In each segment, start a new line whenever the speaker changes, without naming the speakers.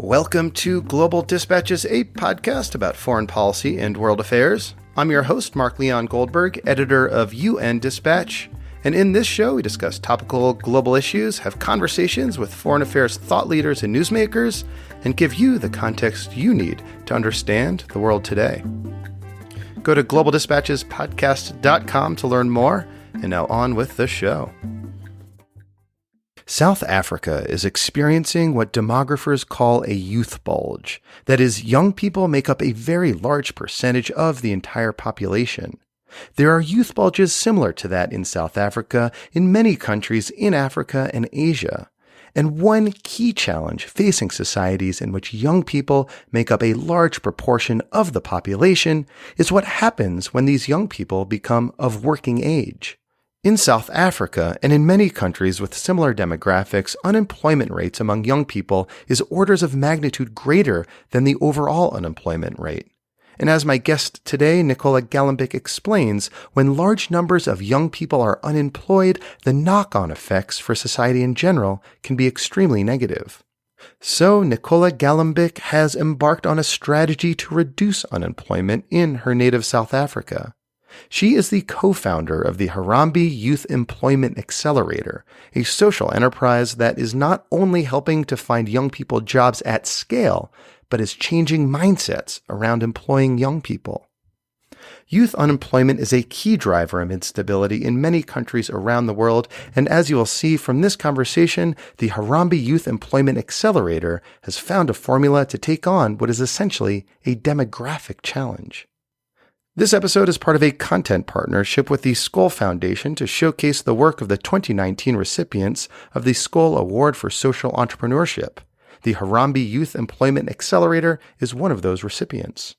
Welcome to Global Dispatches, a podcast about foreign policy and world affairs. I'm your host, Mark Leon Goldberg, editor of UN Dispatch. And in this show, we discuss topical global issues, have conversations with foreign affairs thought leaders and newsmakers, and give you the context you need to understand the world today. Go to globaldispatchespodcast.com to learn more. And now on with the show. South Africa is experiencing what demographers call a youth bulge. That is, young people make up a very large percentage of the entire population. There are youth bulges similar to that in South Africa, in many countries in Africa and Asia. And one key challenge facing societies in which young people make up a large proportion of the population is what happens when these young people become of working age. In South Africa, and in many countries with similar demographics, unemployment rates among young people is orders of magnitude greater than the overall unemployment rate. And as my guest today, Nicola Galombik, explains, when large numbers of young people are unemployed, the knock-on effects for society in general can be extremely negative. So Nicola Galombik has embarked on a strategy to reduce unemployment in her native South Africa. She is the co-founder of the Harambee Youth Employment Accelerator, a social enterprise that is not only helping to find young people jobs at scale, but is changing mindsets around employing young people. Youth unemployment is a key driver of instability in many countries around the world, and as you will see from this conversation, the Harambee Youth Employment Accelerator has found a formula to take on what is essentially a demographic challenge. This episode is part of a content partnership with the Skoll Foundation to showcase the work of the 2019 recipients of the Skoll Award for Social Entrepreneurship. The Harambee Youth Employment Accelerator is one of those recipients.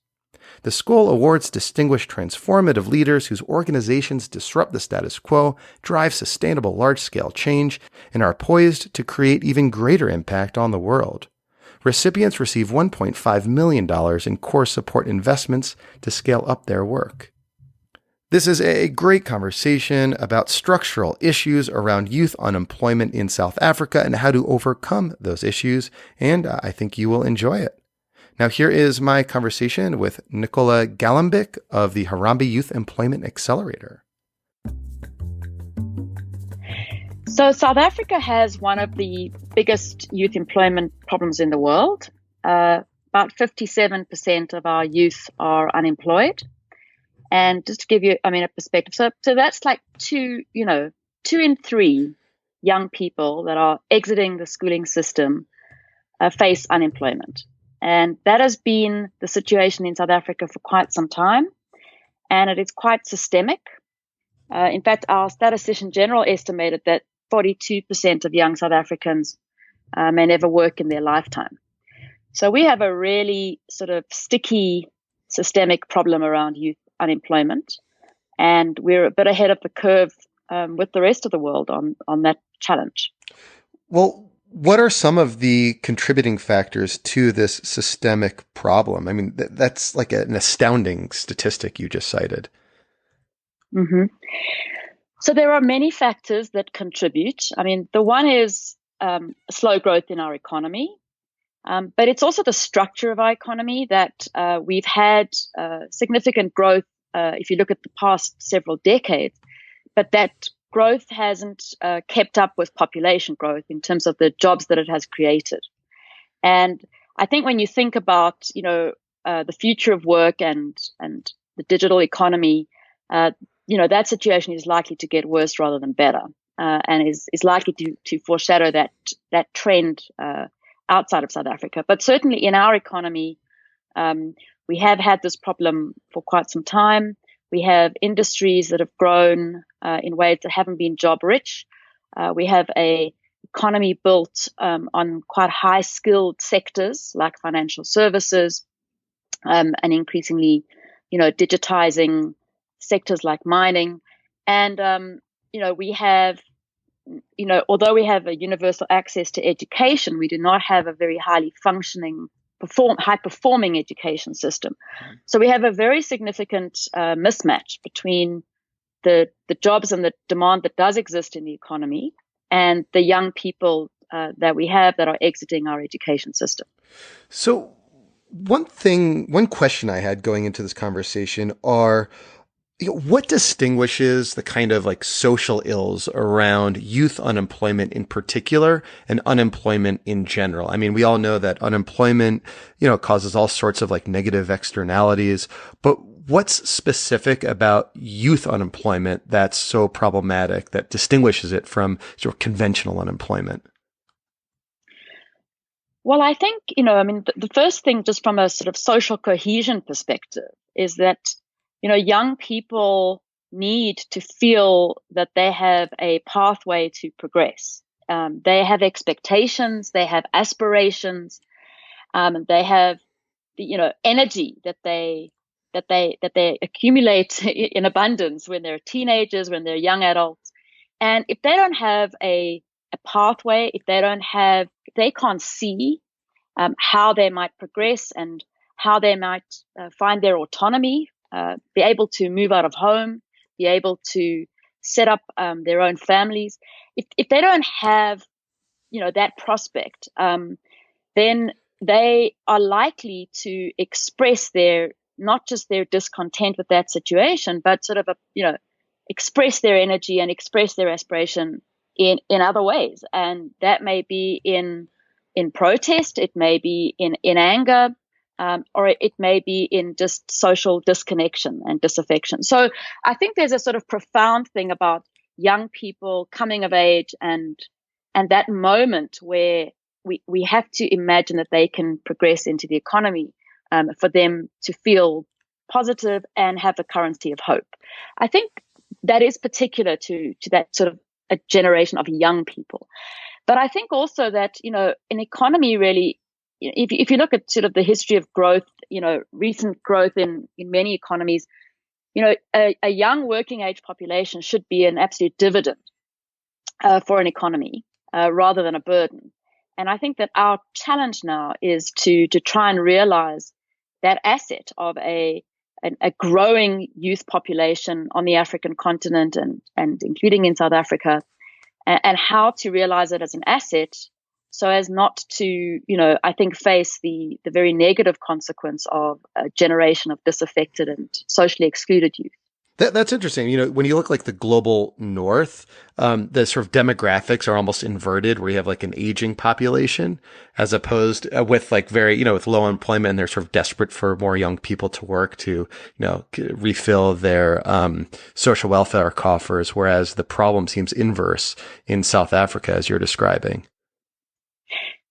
The Skoll Awards distinguish transformative leaders whose organizations disrupt the status quo, drive sustainable large-scale change, and are poised to create even greater impact on the world. Recipients receive $1.5 million in core support investments to scale up their work. This is a great conversation about structural issues around youth unemployment in South Africa and how to overcome those issues, and I think you will enjoy it. Now here is my conversation with Nicola Galombik of the Harambee Youth Employment Accelerator.
So South Africa has one of the biggest youth employment problems in the world. About 57% of our youth are unemployed. And just to give you, a perspective, so that's like two in three young people that are exiting the schooling system face unemployment. And that has been the situation in South Africa for quite some time. And it is quite systemic. In fact, our statistician general estimated that 42% of young South Africans may never work in their lifetime. So we have a really sort of sticky systemic problem around youth unemployment, and we're a bit ahead of the curve with the rest of the world on that challenge.
Well, what are some of the contributing factors to this systemic problem? I mean, that's like an astounding statistic you just cited.
Mm-hmm. So there are many factors that contribute. The one is slow growth in our economy, but it's also the structure of our economy that we've had significant growth if you look at the past several decades, but that growth hasn't kept up with population growth in terms of the jobs that it has created. And I think when you think about, the future of work and the digital economy, that situation is likely to get worse rather than better, and is likely to foreshadow that trend outside of South Africa. But certainly in our economy, we have had this problem for quite some time. We have industries that have grown in ways that haven't been job rich. We have a economy built on quite high skilled sectors like financial services, and increasingly, digitizing sectors like mining. And, we have, although we have a universal access to education, we do not have a very highly functioning, high-performing education system. So we have a very significant mismatch between the jobs and the demand that does exist in the economy and the young people that we have that are exiting our education system.
So one question I had going into this conversation are, what distinguishes the kind of like social ills around youth unemployment in particular and unemployment in general? I mean, we all know that unemployment, causes all sorts of like negative externalities, but what's specific about youth unemployment that's so problematic that distinguishes it from sort of conventional unemployment?
Well, I think, the first thing, just from a sort of social cohesion perspective, is that, young people need to feel that they have a pathway to progress. They have expectations, they have aspirations, they have, energy that they accumulate in abundance when they're teenagers, when they're young adults. And if they don't have a pathway, if they can't see how they might progress and how they might find their autonomy, be able to move out of home, be able to set up their own families. If they don't have, that prospect, then they are likely to express not just their discontent with that situation, but sort of express their energy and express their aspiration in other ways. And that may be in protest, it may be in anger, or it may be in just social disconnection and disaffection. So I think there's a sort of profound thing about young people coming of age and that moment where we have to imagine that they can progress into the economy, for them to feel positive and have a currency of hope. I think that is particular to that sort of a generation of young people. But I think also that, an economy really, if you look at sort of the history of growth, recent growth in many economies, a young working age population should be an absolute dividend for an economy, rather than a burden. And I think that our challenge now is to try and realize that asset of a growing youth population on the African continent and including in South Africa, and how to realize it as an asset so as not to, I think, face the very negative consequence of a generation of disaffected and socially excluded youth.
That's interesting. When you look like the global north, the sort of demographics are almost inverted, where you have like an aging population as opposed with like very, with low employment, and they're sort of desperate for more young people to work to, refill their social welfare coffers. Whereas the problem seems inverse in South Africa, as you're describing.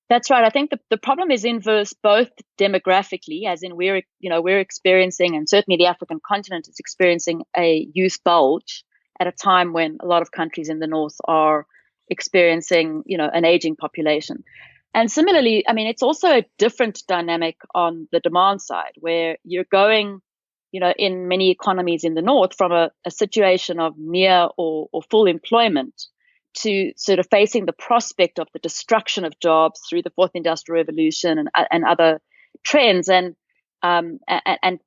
That's right. I think the problem is inverse both demographically, as in we're experiencing, and certainly the African continent is experiencing a youth bulge at a time when a lot of countries in the north are experiencing, an aging population. And similarly, I mean, it's also a different dynamic on the demand side, where you're going, in many economies in the north from a situation of near or full employment to sort of facing the prospect of the destruction of jobs through the fourth industrial revolution and other trends, and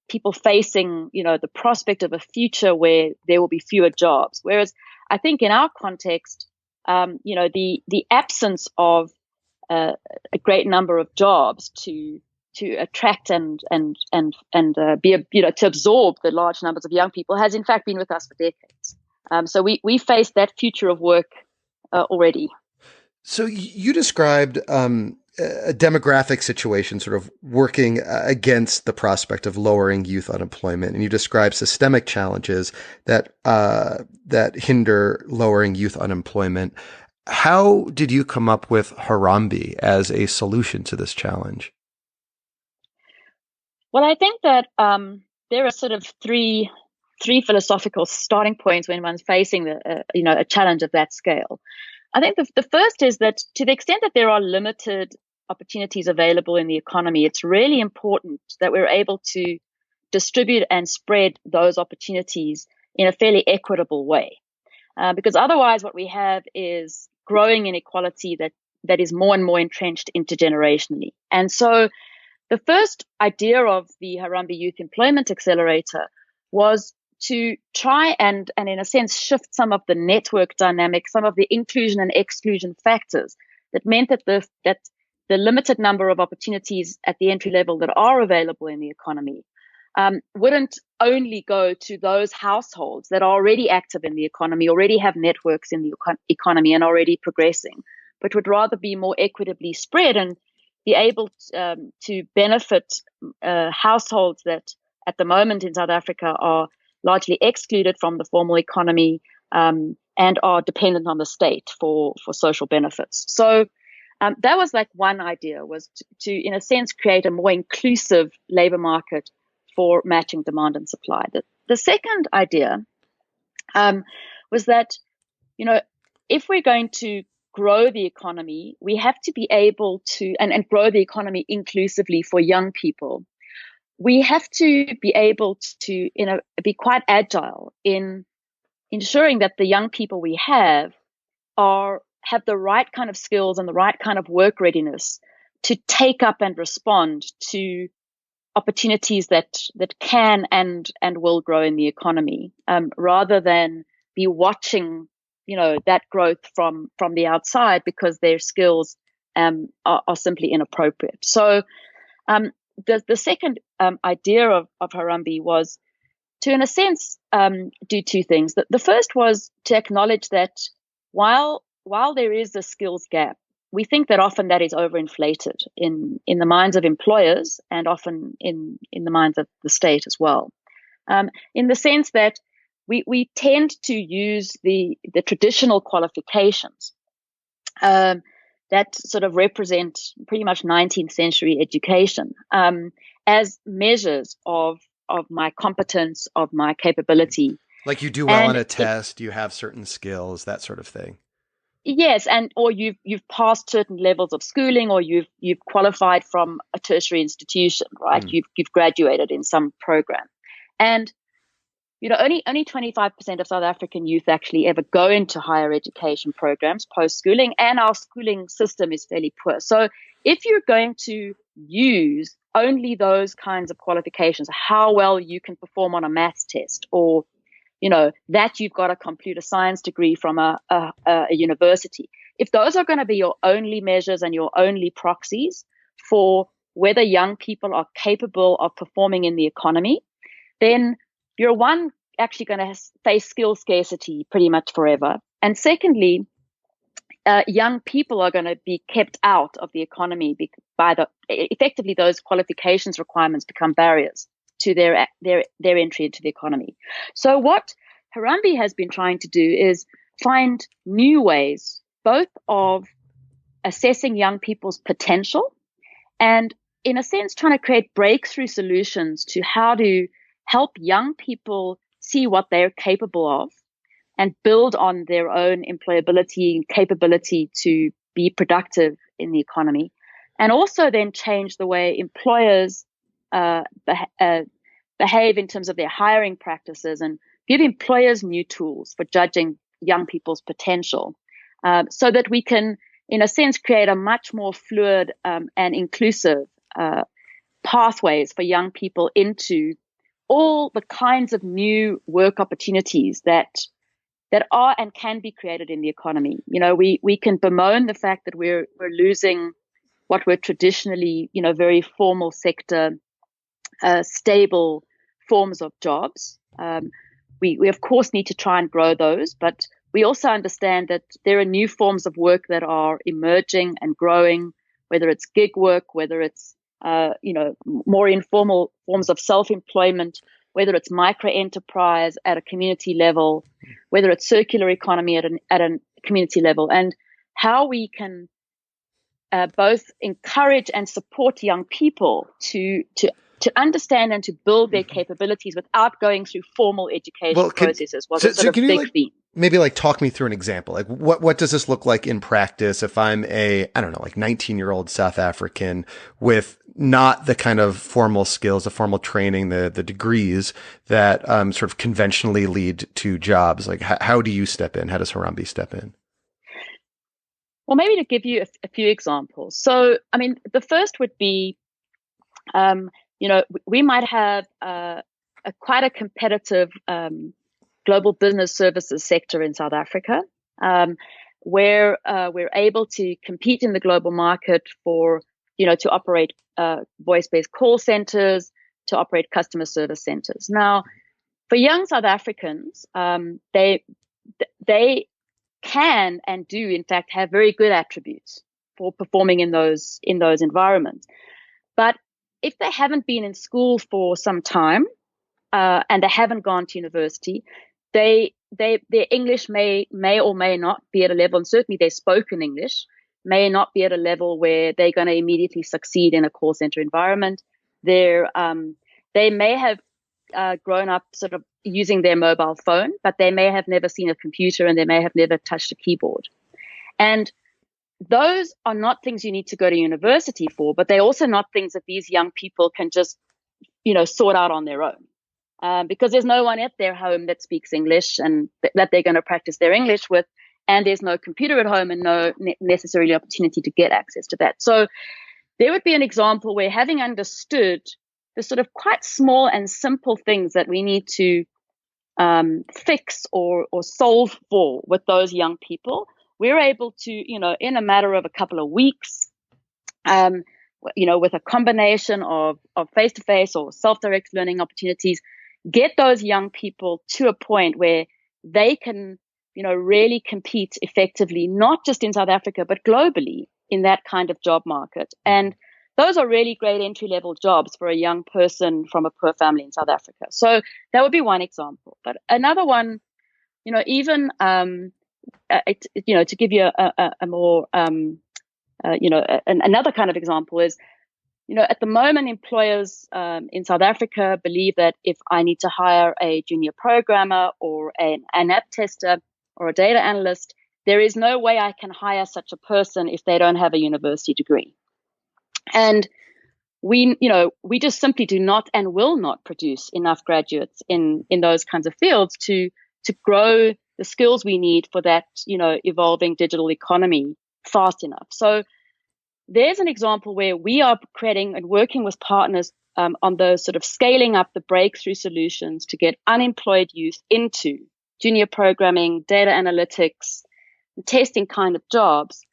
people facing, the prospect of a future where there will be fewer jobs. Whereas I think in our context, the absence of a great number of jobs to attract and be to absorb the large numbers of young people has in fact been with us for decades. So we face that future of work already.
So you described a demographic situation sort of working against the prospect of lowering youth unemployment, and you describe systemic challenges that hinder lowering youth unemployment. How did you come up with HARMBE as a solution to this challenge?
Well, I think that there are sort of three philosophical starting points when one's facing a challenge of that scale. I think the first is that to the extent that there are limited opportunities available in the economy, it's really important that we're able to distribute and spread those opportunities in a fairly equitable way. Because otherwise what we have is growing inequality that is more and more entrenched intergenerationally. And so the first idea of the Harambee Youth Employment Accelerator was to try and in a sense shift some of the network dynamics, some of the inclusion and exclusion factors that meant that the limited number of opportunities at the entry level that are available in the economy wouldn't only go to those households that are already active in the economy, already have networks in the economy and already progressing, but would rather be more equitably spread and be able to benefit households that at the moment in South Africa are largely excluded from the formal economy and are dependent on the state for social benefits. So that was like one idea, was to, in a sense, create a more inclusive labor market for matching demand and supply. The second idea was that, if we're going to grow the economy, we have to be able to, and grow the economy inclusively for young people. We have to be able to, be quite agile in ensuring that the young people we have have the right kind of skills and the right kind of work readiness to take up and respond to opportunities that can and will grow in the economy, rather than be watching, that growth from the outside because their skills are simply inappropriate. So the second idea of HARMBE was to, in a sense, do two things. The first was to acknowledge that while there is a skills gap, we think that often that is overinflated in the minds of employers and often in the minds of the state as well. In the sense that we tend to use the traditional qualifications that sort of represent pretty much 19th century education as measures of my competence, of my capability.
Like you do well on a test, you have certain skills, that sort of thing.
Yes, or you've passed certain levels of schooling, or you've qualified from a tertiary institution, right? You've graduated in some program, and only 25% of South African youth actually ever go into higher education programs post schooling, and our schooling system is fairly poor. So if you're going to use only those kinds of qualifications, how well you can perform on a maths test, or that you've got a computer science degree from a university. If those are going to be your only measures and your only proxies for whether young people are capable of performing in the economy, then you're actually going to face skill scarcity pretty much forever. And secondly, young people are going to be kept out of the economy by effectively those qualifications requirements become barriers to their entry into the economy. So what HARMBE has been trying to do is find new ways, both of assessing young people's potential and, in a sense, trying to create breakthrough solutions to how to help young people see what they're capable of and build on their own employability and capability to be productive in the economy, and also then change the way employers behave in terms of their hiring practices and give employers new tools for judging young people's potential, so that we can, in a sense, create a much more fluid and inclusive pathways for young people into all the kinds of new work opportunities that are and can be created in the economy. We can bemoan the fact that we're losing what were traditionally, very formal sector, stable forms of jobs. We of course need to try and grow those, but we also understand that there are new forms of work that are emerging and growing, whether it's gig work, whether it's more informal forms of self-employment, whether it's micro-enterprise at a community level, whether it's circular economy at a community level, and how we can both encourage and support young people to understand and to build their capabilities without going through formal education processes was a sort of big theme.
Maybe talk me through an example. Like what does this look like in practice if I'm a, 19-year-old South African with not the kind of formal skills, the formal training, the degrees that sort of conventionally lead to jobs? Like how do you step in? How does HARMBE step in?
Well, maybe to give you a few examples. So, the first would be, we might have quite a competitive global business services sector in South Africa. where we're able to compete in the global market for, to operate voice-based call centers, to operate customer service centers. Now, for young South Africans, they can and do, in fact, have very good attributes for performing in those environments. But if they haven't been in school for some time and they haven't gone to university, their English may or may not be at a level, and certainly their spoken English may not be at a level where they're going to immediately succeed in a call center environment. They may have grown up sort of using their mobile phone, but they may have never seen a computer and they may have never touched a keyboard. And those are not things you need to go to university for, but they're also not things that these young people can just, sort out on their own. Because there's no one at their home that speaks English and that they're going to practice their English with. And there's no computer at home and no necessarily opportunity to get access to that. So there would be an example where, having understood the sort of quite small and simple things that we need to fix or solve for with those young people, we're able to, in a matter of a couple of weeks, with a combination of face-to-face or self-directed learning opportunities, get those young people to a point where they can, really compete effectively, not just in South Africa, but globally in that kind of job market. And those are really great entry-level jobs for a young person from a poor family in South Africa. So that would be one example. But another one, even, to give you a more, another kind of example is, at the moment, employers in South Africa believe that if I need to hire a junior programmer or an app tester or a data analyst, there is no way I can hire such a person if they don't have a university degree. And we just simply do not and will not produce enough graduates in those kinds of fields to grow the skills we need for that, evolving digital economy fast enough. So there's an example where we are creating and working with partners on those sort of scaling up the breakthrough solutions to get unemployed youth into junior programming, data analytics, and testing kind of jobs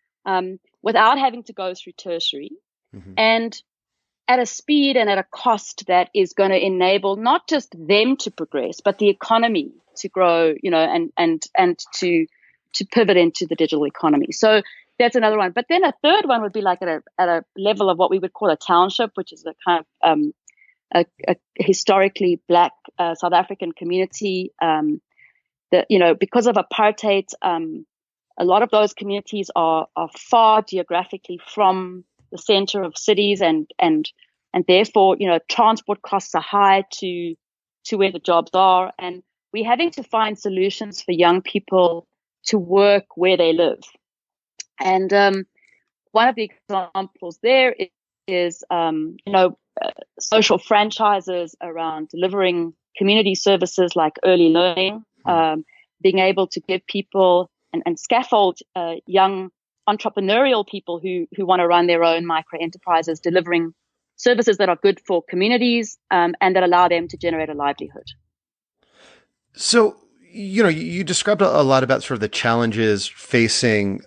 without having to go through tertiary. Mm-hmm. And at a speed and at a cost that is going to enable not just them to progress, but the economy to grow, and to pivot into the digital economy. So that's another one. But then a third one would be like at a level of what we would call a township, which is a kind of a historically Black South African community. Because of apartheid, a lot of those communities are far geographically from the center of cities, and therefore, transport costs are high to where the jobs are, and we're having to find solutions for young people to work where they live. And one of the examples there is social franchises around delivering community services like early learning, being able to give people and scaffold young entrepreneurial people who want to run their own micro enterprises, delivering services that are good for communities and that allow them to generate a livelihood.
So, you described a lot about sort of the challenges facing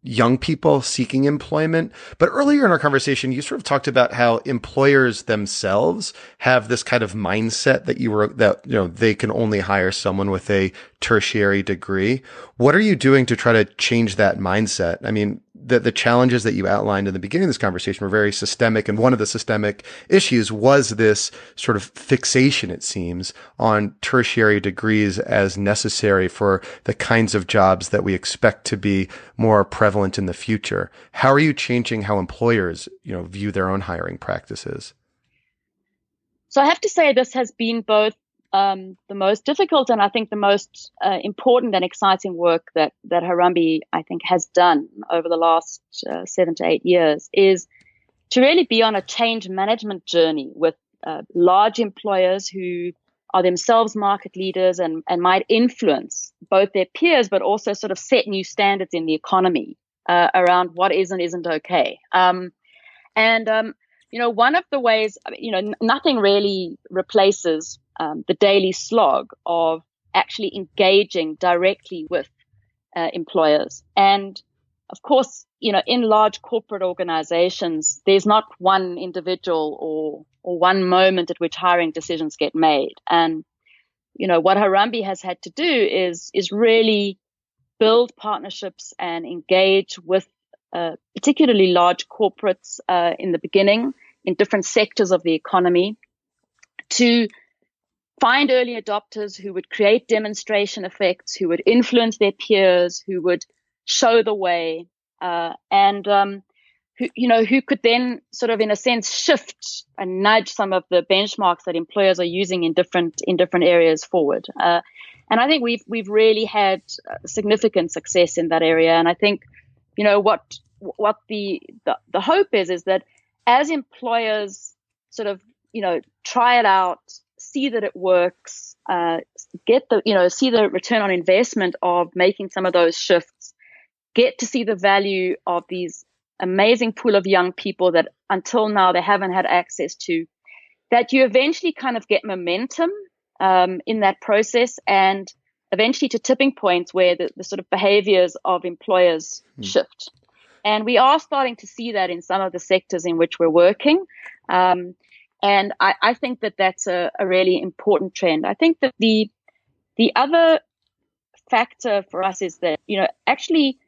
young people seeking employment. But earlier in our conversation, you sort of talked about how employers themselves have this kind of mindset that they can only hire someone with a tertiary degree. What are you doing to try to change that mindset? I mean, the challenges that you outlined in the beginning of this conversation were very systemic. And one of the systemic issues was this sort of fixation, it seems, on tertiary degrees as necessary for the kinds of jobs that we expect to be more prevalent in the future. How are you changing how employers, view their own hiring practices?
So I have to say this has been both the most difficult and I think the most important and exciting work that Harambee, I think, has done over the last 7 to 8 years is to really be on a change management journey with large employers who are themselves market leaders and might influence both their peers, but also sort of set new standards in the economy around what is and isn't okay. One of the ways, nothing really replaces the daily slog of actually engaging directly with employers. And of course, in large corporate organizations, there's not one individual or one moment at which hiring decisions get made. And, what Harambee has had to do is really build partnerships and engage with particularly large corporates in the beginning in different sectors of the economy to find early adopters who would create demonstration effects, who would influence their peers, who would show the way, and who could then sort of, in a sense, shift and nudge some of the benchmarks that employers are using in different areas forward. And I think we've really had significant success in that area. And I think, what the hope is that as employers sort of, try it out, see that it works, see the return on investment of making some of those shifts, get to see the value of these amazing pool of young people that until now they haven't had access to, that you eventually kind of get momentum in that process, and eventually to tipping points where the sort of behaviors of employers shift. And we are starting to see that in some of the sectors in which we're working. And I think that that's a really important trend. I think that the other factor for us is that, actually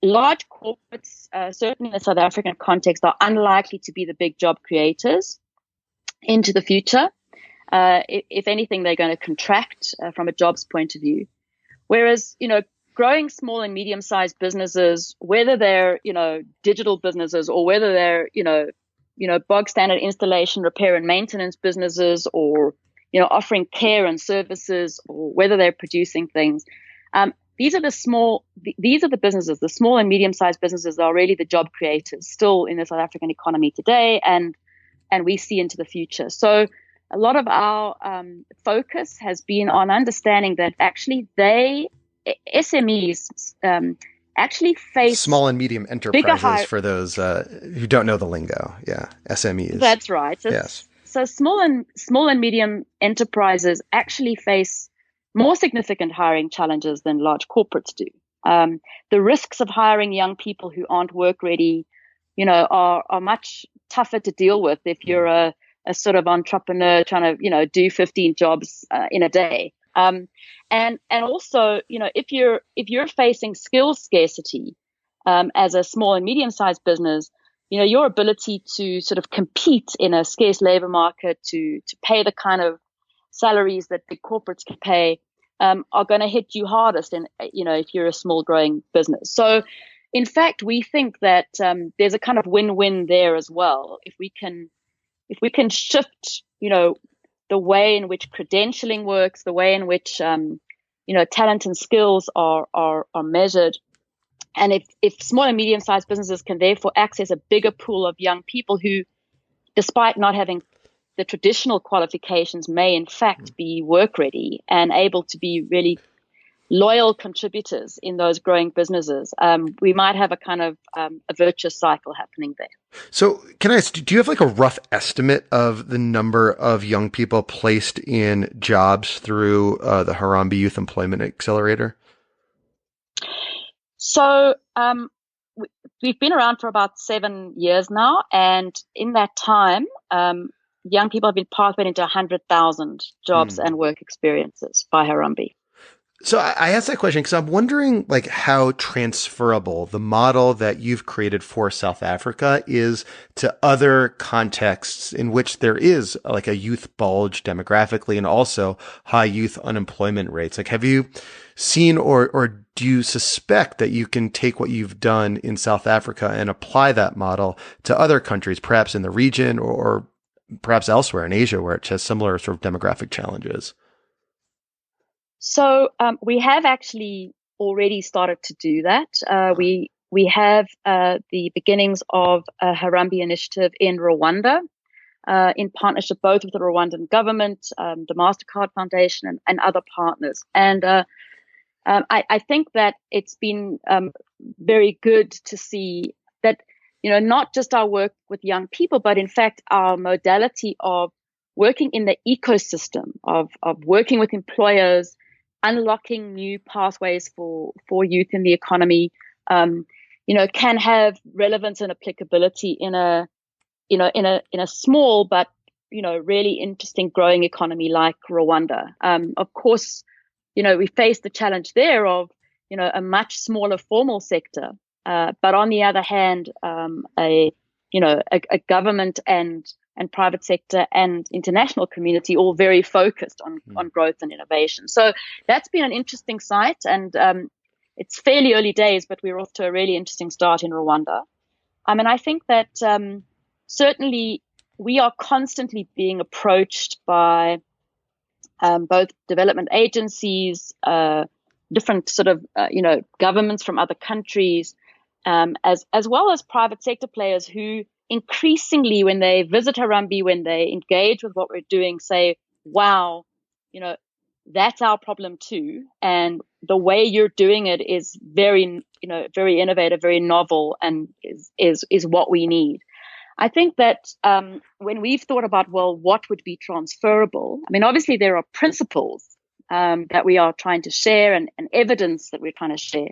large corporates, certainly in the South African context, are unlikely to be the big job creators into the future. If anything, they're going to contract from a jobs point of view. Whereas, growing small and medium-sized businesses, whether they're, digital businesses or whether they're, bog standard installation, repair and maintenance businesses, or, offering care and services, or whether they're producing things. These are the businesses, the small and medium-sized businesses that are really the job creators still in the South African economy today, and we see into the future. So a lot of our focus has been on understanding that actually SMEs actually face
small and medium enterprises for those who don't know the lingo. Yeah, SMEs.
That's right. So,
yes.
So small and medium enterprises actually face more significant hiring challenges than large corporates do. The risks of hiring young people who aren't work ready, are much tougher to deal with if you're a sort of entrepreneur trying to, do 15 jobs in a day. And also, if you're facing skills scarcity as a small and medium-sized business, your ability to sort of compete in a scarce labor market, to pay the kind of salaries that big corporates can pay, are going to hit you hardest if you're a small growing business. So in fact, we think that there's a kind of win-win there as well. If we can shift, the way in which credentialing works, the way in which, talent and skills are measured. And if small and medium-sized businesses can therefore access a bigger pool of young people who, despite not having the traditional qualifications, may in fact be work ready and able to be really loyal contributors in those growing businesses, we might have a kind of a virtuous cycle happening there.
So can I ask, do you have like a rough estimate of the number of young people placed in jobs through the Harambee Youth Employment Accelerator?
So we've been around for about 7 years now, and in that time, young people have been pathwayed into 100,000 jobs and work experiences by Harambee.
So I asked that question because I'm wondering like how transferable the model that you've created for South Africa is to other contexts in which there is like a youth bulge demographically and also high youth unemployment rates. Like, have you seen or do you suspect that you can take what you've done in South Africa and apply that model to other countries, perhaps in the region or perhaps elsewhere in Asia where it has similar sort of demographic challenges?
So we have actually already started to do that. We have the beginnings of a Harambee initiative in Rwanda, in partnership both with the Rwandan government, the MasterCard Foundation, and other partners. And I think that it's been very good to see that, not just our work with young people, but in fact our modality of working in the ecosystem of working with employers, unlocking new pathways for youth in the economy, can have relevance and applicability in a small but really interesting growing economy like Rwanda. Of course, we face the challenge there of a much smaller formal sector, but on the other hand, a government and private sector and international community all very focused on growth and innovation. So that's been an interesting sight, and it's fairly early days, but we're off to a really interesting start in Rwanda. And I think that certainly we are constantly being approached by both development agencies, different sort of governments from other countries, as well as private sector players who increasingly, when they visit Harambee, when they engage with what we're doing, say, wow, that's our problem too. And the way you're doing it is very, very innovative, very novel, and is what we need. I think that when we've thought about, well, what would be transferable? I mean, obviously there are principles that we are trying to share and evidence that we're trying to share.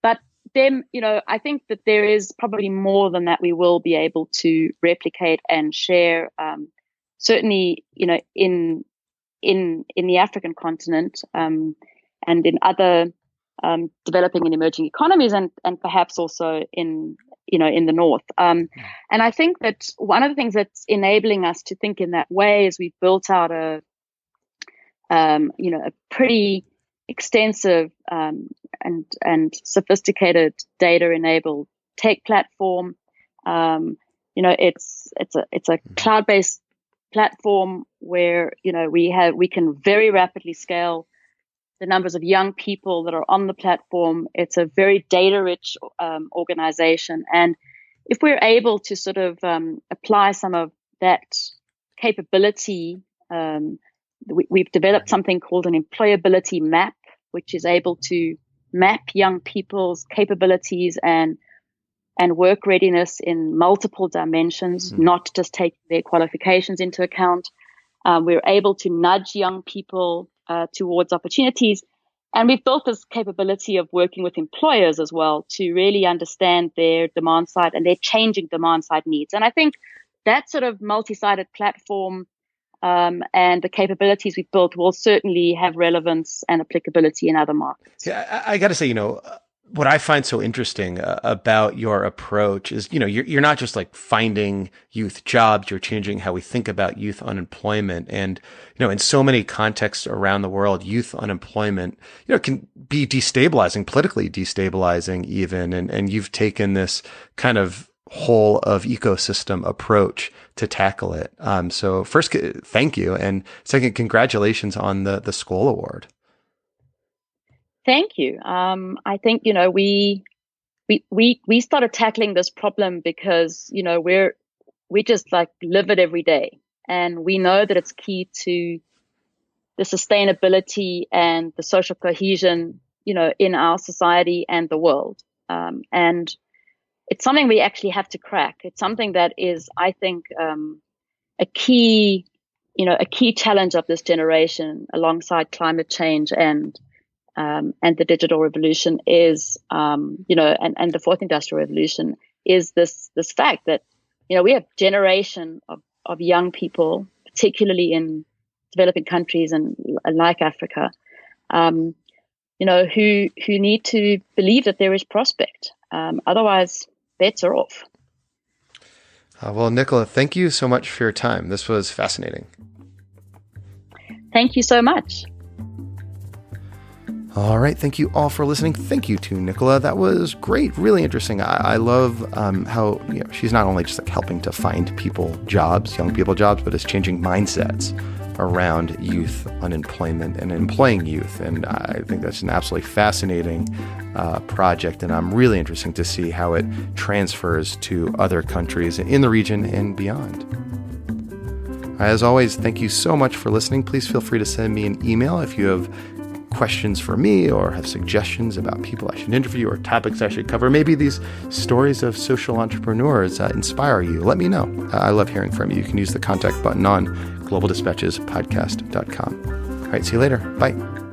But then, I think that there is probably more than that we will be able to replicate and share. Certainly, in the African continent and in other developing and emerging economies, and perhaps also in the North. And I think that one of the things that's enabling us to think in that way is we've built out a pretty extensive and sophisticated data-enabled tech platform. It's a cloud-based platform where we can very rapidly scale the numbers of young people that are on the platform. It's a very data-rich organization, and if we're able to sort of apply some of that capability, we've developed something called an employability map, which is able to map young people's capabilities and work readiness in multiple dimensions, not just taking their qualifications into account. We're able to nudge young people towards opportunities. And we've built this capability of working with employers as well to really understand their demand side and their changing demand side needs. And I think that sort of multi-sided platform and the capabilities we've built will certainly have relevance and applicability in other markets.
Yeah, I got to say, what I find so interesting about your approach is, you're not just like finding youth jobs, you're changing how we think about youth unemployment. And, in so many contexts around the world, youth unemployment, can be destabilizing, politically destabilizing even. And you've taken this kind of whole of ecosystem approach to tackle it. So first, thank you. And second, congratulations on the Skoll Award.
Thank you. I think, we started tackling this problem because, we just like live it every day. And we know that it's key to the sustainability and the social cohesion, in our society and the world. And it's something we actually have to crack. It's something that is, I think, a key challenge of this generation alongside climate change and the digital revolution is, and the fourth industrial revolution is this fact that, we have generation of young people, particularly in developing countries and like Africa, who need to believe that there is prospect. Otherwise, bets are off.
Well, Nicola, thank you so much for your time. This was fascinating.
Thank you so much.
All right. Thank you all for listening. Thank you to Nicola. That was great. Really interesting. I love how she's not only just like helping to find people jobs, young people jobs, but is changing mindsets around youth unemployment and employing youth. And I think that's an absolutely fascinating project. And I'm really interested to see how it transfers to other countries in the region and beyond. As always, thank you so much for listening. Please feel free to send me an email if you have questions for me or have suggestions about people I should interview or topics I should cover. Maybe these stories of social entrepreneurs inspire you. Let me know. I love hearing from you. You can use the contact button on globaldispatchespodcast.com. All right, see you later. Bye.